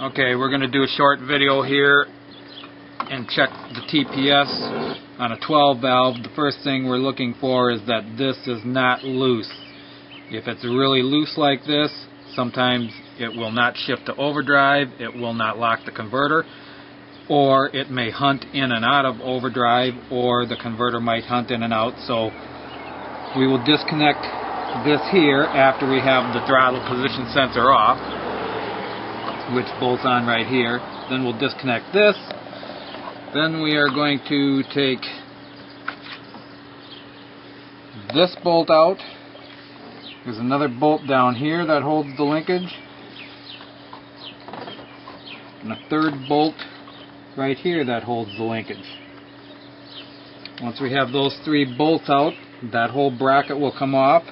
Okay, we're going to do a short video here and check the TPS on a 12 valve. The first thing we're looking for is that this is not loose. If it's really loose like this, sometimes it will not shift to overdrive, it will not lock the converter, or it may hunt in and out of overdrive, or the converter might hunt in and out. So we will disconnect this here after we have the throttle position sensor off, which bolts on right here. Then we'll disconnect this. Then we are going to take this bolt out. There's another bolt down here that holds the linkage, and a third bolt right here that holds the linkage. Once we have those three bolts out, that whole bracket will come off.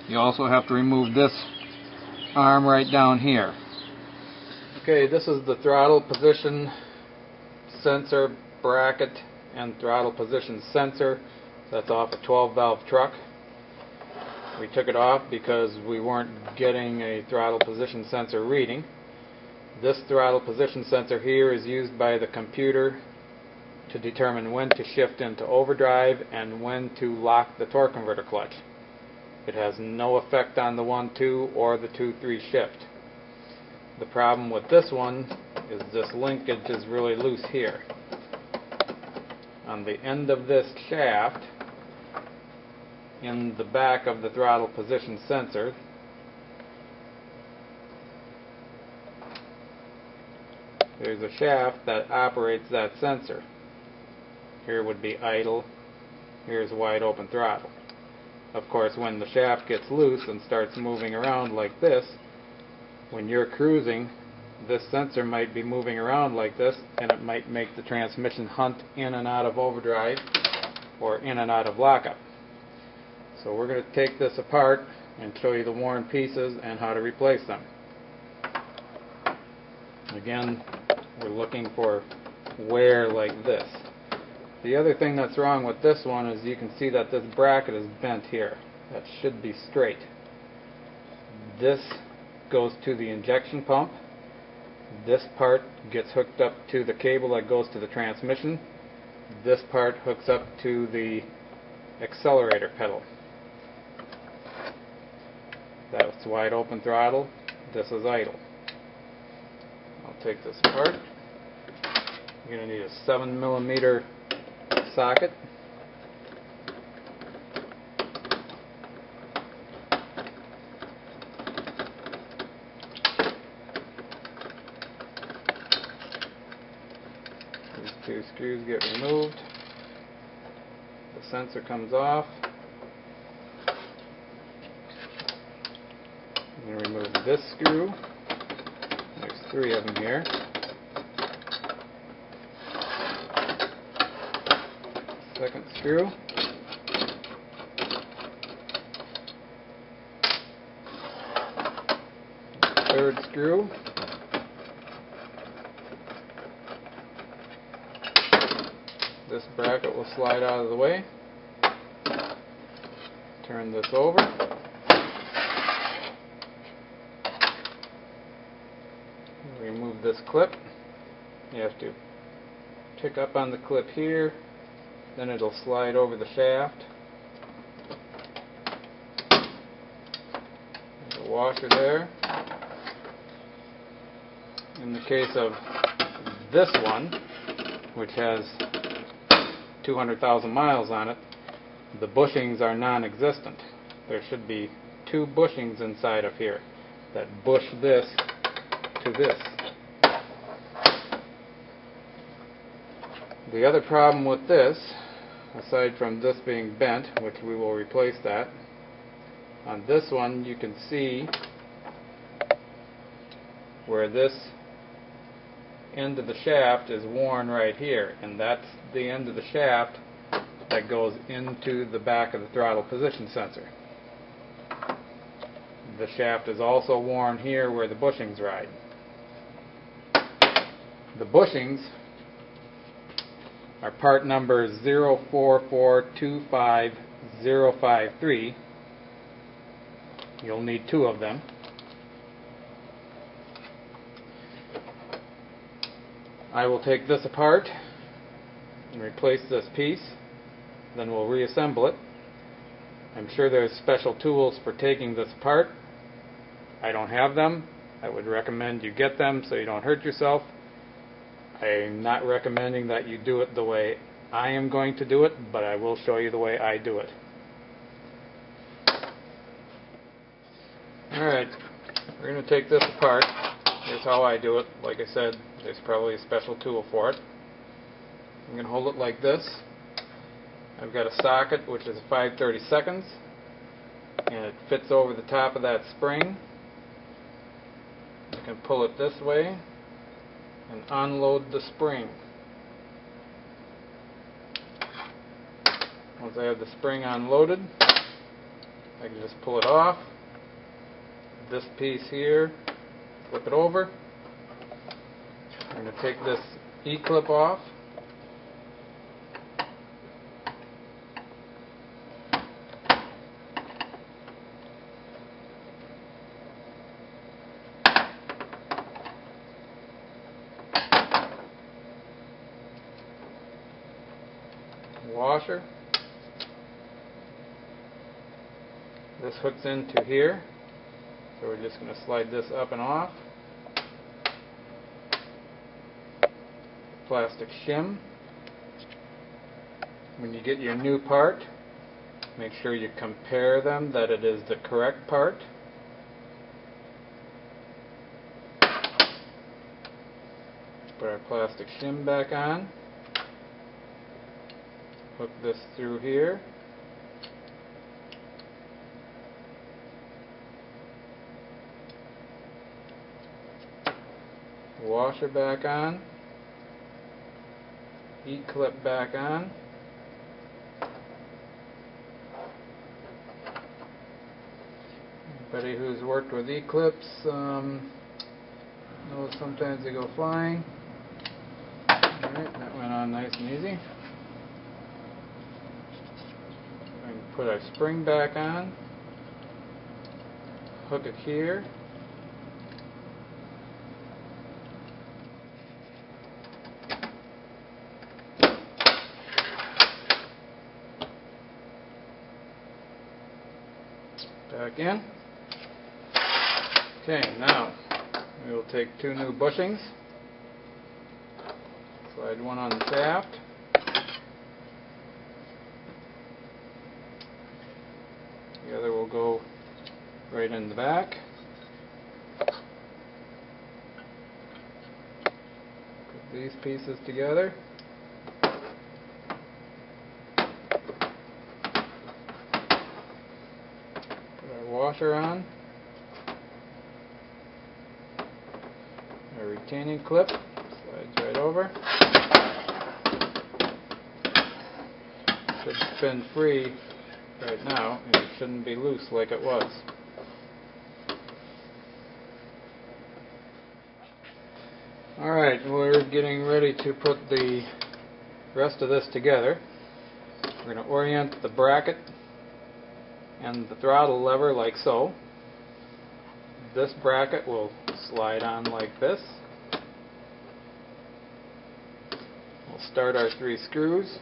You also have to remove this arm right down here. Okay, this is the throttle position sensor bracket and throttle position sensor. That's off a 12 valve truck. We took it off because we weren't getting a throttle position sensor reading. This throttle position sensor here is used by the computer to determine when to shift into overdrive and when to lock the torque converter clutch. It has no effect on the 1-2 or the 2-3 shift. The problem with this one is this linkage is really loose here. On the end of this shaft, in the back of the throttle position sensor, there's a shaft that operates that sensor. Here would be idle, here's wide open throttle. Of course, when the shaft gets loose and starts moving around like this, when you're cruising, this sensor might be moving around like this, and it might make the transmission hunt in and out of overdrive or in and out of lockup. So we're going to take this apart and show you the worn pieces and how to replace them. Again, we're looking for wear like this. The other thing that's wrong with this one is you can see that this bracket is bent here. That should be straight. This goes to the injection pump. This part gets hooked up to the cable that goes to the transmission. This part hooks up to the accelerator pedal. That's wide open throttle. This is idle. I'll take this apart. You're going to need a 7mm socket. These two screws get removed. The sensor comes off. I'm going to remove this screw. There's 3 of them here. Second screw. Third screw. This bracket will slide out of the way. Turn this over. Remove this clip. You have to pick up on the clip here, then it'll slide over the shaft. There's a washer there. In the case of this one, which has 200,000 miles on it, the bushings are non-existent. There should be 2 bushings inside of here that bush this to this. The other problem with this, aside from this being bent, which we will replace that, on this one you can see where this end of the shaft is worn right here, and that's the end of the shaft that goes into the back of the throttle position sensor. The shaft is also worn here where the bushings ride. The bushings are part number 04425053. You'll need 2 of them. I will take this apart and replace this piece, then we'll reassemble it. I'm sure there's special tools for taking this apart. I don't have them. I would recommend you get them so you don't hurt yourself. I'm not recommending that you do it the way I am going to do it, but I will show you the way I do it. Alright, we're going to take this apart. Here's how I do it. Like I said, there's probably a special tool for it. I'm going to hold it like this. I've got a socket which is 5/32, and it fits over the top of that spring. I can pull it this way and unload the spring. Once I have the spring unloaded, I can just pull it off. This piece here, flip it over. I'm going to take this E-clip off. Washer. This hooks into here, so we're just going to slide this up and off. Plastic shim. When you get your new part, make sure you compare them that it is the correct part. Put our plastic shim back on. Hook this through here. Washer back on. E-clip back on. Anybody who's worked with E-clips knows sometimes they go flying. Alright, that went on nice and easy. Put our spring back on, hook it here, back in. Okay, now we will take two new bushings, slide one on the shaft. The other will go right in the back. Put these pieces together. Put our washer on. Our retaining clip slides right over. Should spin free right now, and it shouldn't be loose like it was. Alright, we're getting ready to put the rest of this together. We're going to orient the bracket and the throttle lever like so. This bracket will slide on like this. We'll start our 3 screws.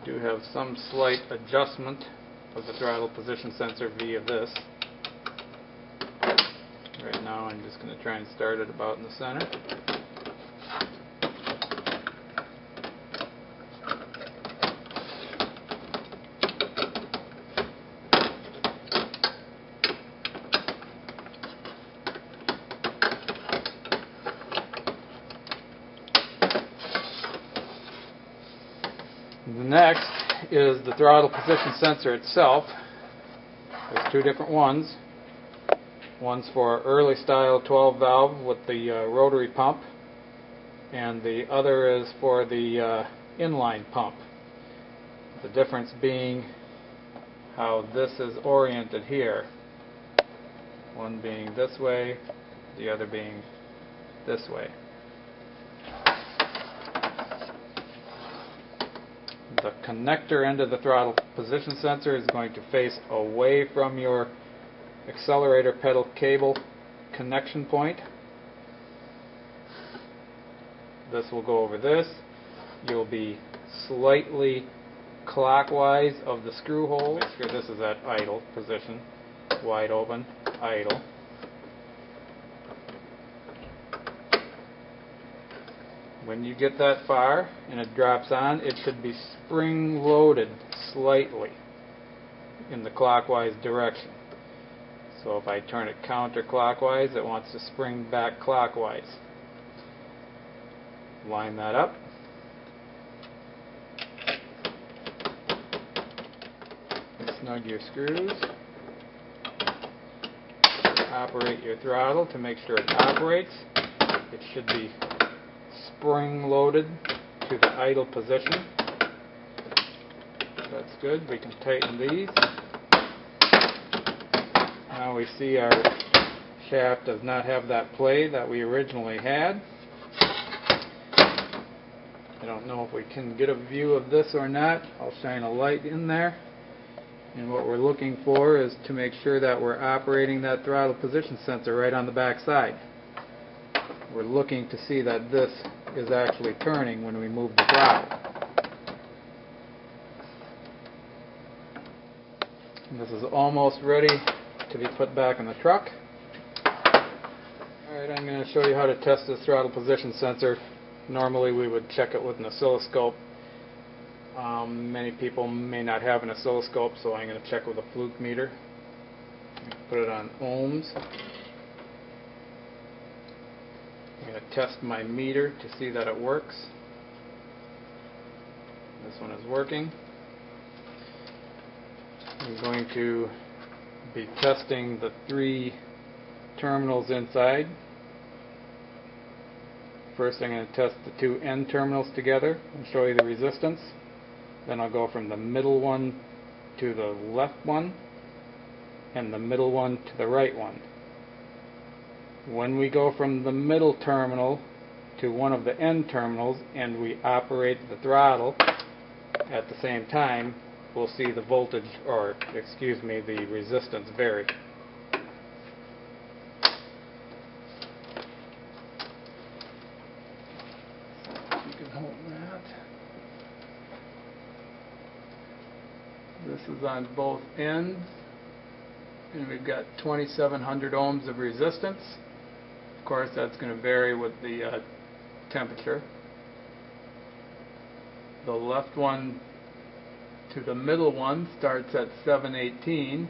Do have some slight adjustment of the throttle position sensor via this. Right now I'm just going to try and start it about in the center. The next is the throttle position sensor itself. There's two different ones. One's for early style 12 valve with the rotary pump, and the other is for the inline pump. The difference being how this is oriented here. One being this way, the other being this way. The connector end of the throttle position sensor is going to face away from your accelerator pedal cable connection point. This will go over this. You'll be slightly clockwise of the screw hole. Make sure this is at idle position. Wide open, idle. When you get that far and it drops on, it should be spring loaded slightly in the clockwise direction. So if I turn it counterclockwise, it wants to spring back clockwise. Line that up. Snug your screws. Operate your throttle to make sure it operates. It should be spring loaded to the idle position. That's good. We can tighten these. Now we see our shaft does not have that play that we originally had. I don't know if we can get a view of this or not. I'll shine a light in there. And what we're looking for is to make sure that we're operating that throttle position sensor right on the back side. We're looking to see that this is actually turning when we move the throttle. And this is almost ready to be put back in the truck. Alright, I'm going to show you how to test this throttle position sensor. Normally we would check it with an oscilloscope. Many people may not have an oscilloscope, so I'm going to check with a fluke meter. Put it on ohms. I'm going to test my meter to see that it works. This one is working. I'm going to be testing the 3 terminals inside. First I'm going to test the 2 end terminals together and show you the resistance. Then I'll go from the middle one to the left one and the middle one to the right one. When we go from the middle terminal to one of the end terminals and we operate the throttle at the same time, we'll see the voltage, or excuse me, the resistance vary. You can hold that. This is on both ends, and we've got 2,700 ohms of resistance. Of course, that's going to vary with the temperature. The left one to the middle one starts at 718,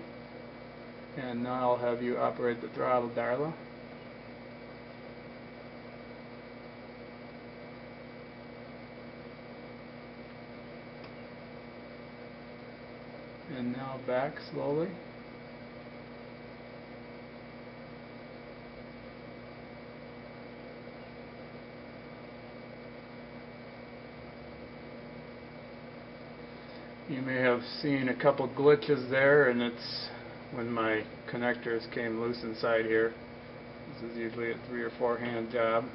and now I'll have you operate the throttle, Darla. And now back slowly. You may have seen a couple glitches there, and it's when my connectors came loose inside here. This is usually a 3 or 4 hand job.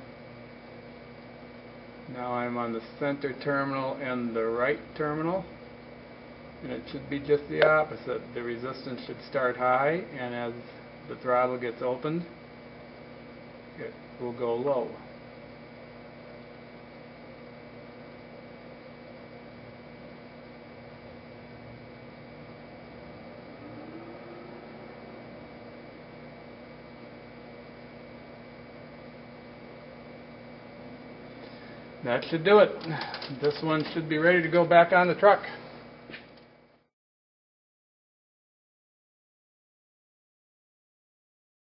Now I'm on the center terminal and the right terminal. And it should be just the opposite. The resistance should start high, and as the throttle gets opened, it will go low. That should do it. This one should be ready to go back on the truck.